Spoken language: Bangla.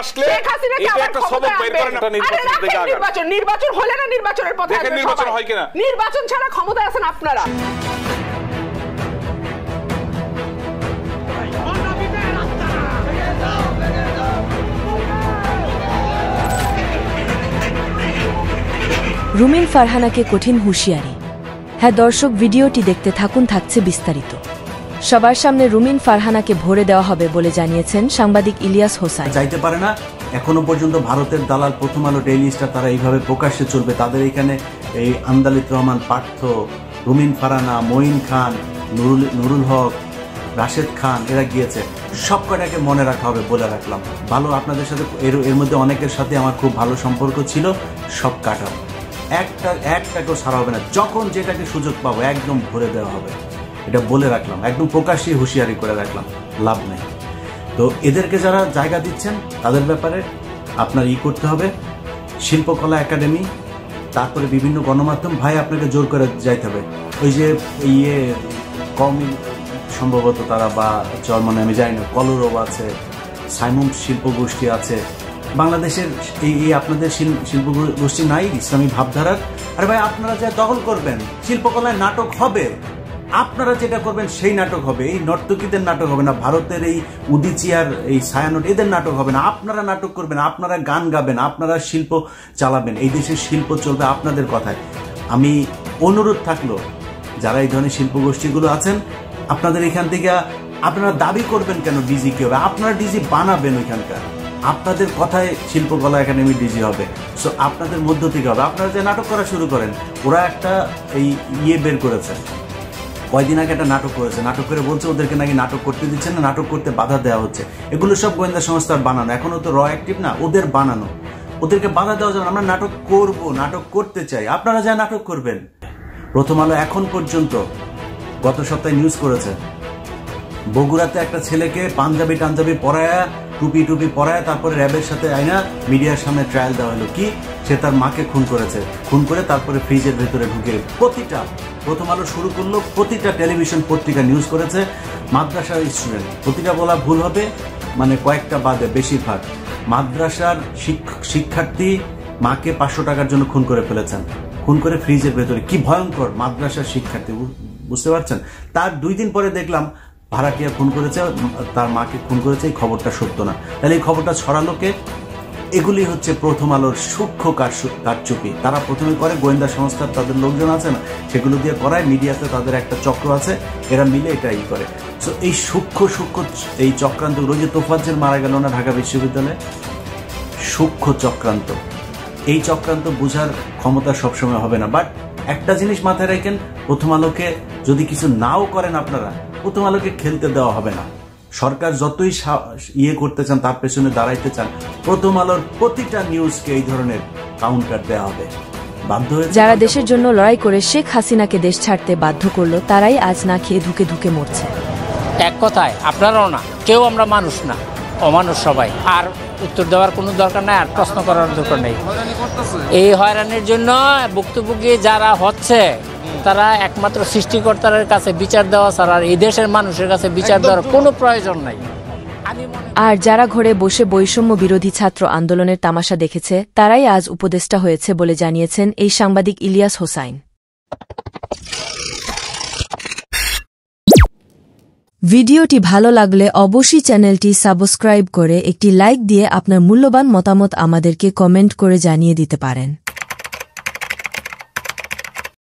আসলে এটা একটা সবক বের করেন একটা নির্বাচন হলে না নির্বাচনের পথে দেখেন নির্বাচন হয় কিনা নির্বাচন ছাড়া ক্ষমতায় আছেন আপনারা রুমিন ফারহানাকে কঠিন হুঁশিয়ারি। হ্যাঁ দর্শক, ভিডিওটি দেখতে থাকুন, থাকছে বিস্তারিত। সবার সামনে রুমিন ফারহানাকে ভরে দেওয়া হবে বলে জানিয়েছেন সাংবাদিক ইলিয়াস হোসাইন। চাইতে পারে না এখনো পর্যন্ত ভারতের দালাল প্রথম আলো ডেইলি স্টার তারা এইভাবে প্রকাশ্যে চলবে। তাদের এখানে এই আমদালিত রহমান পার্থ, রুমিন ফারহানা, মঈন খান, নুরুল হক, রাশেদ খান এরা গিয়েছে। সব কটাকে মনে রাখা হবে বলে রাখলাম। ভালো আপনাদের সাথে এর মধ্যে অনেকের সাথে আমার খুব ভালো সম্পর্ক ছিল, সব কাটাও, একটাকেও ছাড়া হবে না। যখন যেটাকে সুযোগ পাবো একদম ভরে দেওয়া হবে, এটা বলে রাখলাম, একদম প্রকাশ্যে হুঁশিয়ারি করে রাখলাম, লাভ নেই। তো এদেরকে যারা জায়গা দিচ্ছেন তাদের ব্যাপারে আপনার করতে হবে। শিল্পকলা একাডেমি, তারপরে বিভিন্ন গণমাধ্যম, ভাই আপনাকে জোর করে যাইতে হবে। ওই যে কওমি সম্ভবত তারা বা মানে আমি জানি না, কলরব আছে, সাইমুম শিল্প গোষ্ঠী আছে বাংলাদেশের, এই আপনাদের শিল্প গোষ্ঠী নাই ইসলামী ভাবধারার। আরে ভাই আপনারা যা দখল করবেন, শিল্পকলায় নাটক হবে, আপনারা যেটা করবেন সেই নাটক হবে। এই নর্তকীদের নাটক হবে না, ভারতের এই উদিচিয়ার এই ছায়ানট এদের নাটক হবে না। আপনারা নাটক করবেন, আপনারা গান গাবেন, আপনারা শিল্প চালাবেন। এই দেশের শিল্প চলবে আপনাদের কথায়। আমি অনুরোধ থাকলো যারা এই ধরনের শিল্প গোষ্ঠীগুলো আছেন, আপনাদের এখান থেকে আপনারা দাবি করবেন কেন ডিজি কি হবে? আপনারা ডিজি বানাবেন ওইখানকার, আপনাদের কথায় শিল্পকলা একাডেমি ডিজি হবে। সো আপনাদের মধ্য থেকে হবে। আপনারা যে নাটক করা শুরু করেন, ওরা একটা এই বের করেছে, কয়দিন আগে একটা নাটক করেছে, নাটক করে বলছে ওদেরকে নাকি নাটক করতে দিচ্ছে না, নাটক করতে বাধা দেওয়া হচ্ছে। এগুলো সব গোয়েন্দা সংস্থার বানানো, এখনো তো অ্যাক্টিভ না, ওদের বানানো। ওদেরকে বাধা দেওয়া যাবে না। আমরা নাটক করব, নাটক করতে চাই, আপনারা যা নাটক করবেন। প্রথম আলো এখন পর্যন্ত গত সপ্তাহে নিউজ করেছে, বগুড়াতে একটা ছেলেকে পাঞ্জাবি টাঞ্জাবি পরায়া, টুপি পরায়, তারপরে র্যাবের সাথে আইনা মিডিয়ার সামনে ট্রায়াল দেওয়া হলো। কি সে তার মাকে খুন করেছে, খুন করে তারপরে ফ্রিজের ভেতরে ঢুকে। প্রতিটা প্রথম আলো শুরু করলো, প্রতিটা টেলিভিশন পত্রিকা নিউজ করেছে। মাদ্রাসার স্টুডেন্ট, প্রতিটা বলা ভুল হবে, মানে কয়েকটা বাদে বেশিরভাগ মাদ্রাসার শিক্ষার্থী মাকে 500 টাকার জন্য খুন করে ফেলেছেন, খুন করে ফ্রিজের ভেতরে। কি ভয়ঙ্কর মাদ্রাসার শিক্ষার্থী, বুঝতে পারছেন? তার 2 দিন পরে দেখলাম ভাড়াটিয়া খুন করেছে, তার মাকে খুন করেছে। এই খবরটা সত্য না, তাহলে এই খবরটা ছড়ালো কে? এগুলি হচ্ছে প্রথম আলোর সূক্ষ্ম কারচুপি। তারা প্রথমে করে, গোয়েন্দা সংস্থার তাদের লোকজন আছে না, সেগুলো দিয়ে করায়। মিডিয়াতে তাদের একটা চক্র আছে, এরা মিলে এটা করে। সো এই সূক্ষ্ম এই চক্রান্তগুলো, যে তোফাজ্জল মারা গেল না ঢাকা বিশ্ববিদ্যালয়ে, সূক্ষ্ম চক্রান্ত। এই চক্রান্ত বোঝার ক্ষমতা সবসময় হবে না। বাট একটা জিনিস মাথায় রাখেন, প্রথম আলোকে যদি কিছু নাও করেন আপনারা, প্রথম আলোকে খেলতে দেওয়া হবে না। সরকার যতই করতে চান, তার পেছনে দাঁড়াইতে চান, প্রথম আলোর প্রতিটা নিউজকে এই ধরনের কাউন্টার দেওয়া হবে। বাধ্য হয়ে যারা দেশের জন্য লড়াই করে শেখ হাসিনাকে দেশ ছাড়তে বাধ্য করলো, তারাই আজ না খেয়ে ধুকে মরছে। এক কথায় আপনারাও না, কেউ আমরা মানুষ না, অমানুষ সবাই। আর উত্তর দেওয়ার কোনো দরকার নাই, আর প্রশ্ন করার দরকার নেই। এই হয়রানির জন্য ভুক্তভোগী যারা হচ্ছে, তারা একমাত্র সৃষ্টিকর্তার কাছে বিচার দেওয়া ছাড়া এই দেশের মানুষের কাছে বিচার দেওয়ার কোনো প্রয়োজন নাই। আর যারা ঘরে বসে বৈষম্য বিরোধী ছাত্র আন্দোলনের তামাশা দেখেছে, তারাই আজ উপদেষ্টা হয়েছে বলে জানিয়েছেন এই সাংবাদিক ইলিয়াস হোসাইন। ভিডিওটি ভালো লাগলে অবশ্যই চ্যানেলটি সাবস্ক্রাইব করে একটি লাইক দিয়ে আপনার মূল্যবান মতামত আমাদেরকে কমেন্ট করে জানিয়ে দিতে পারেন।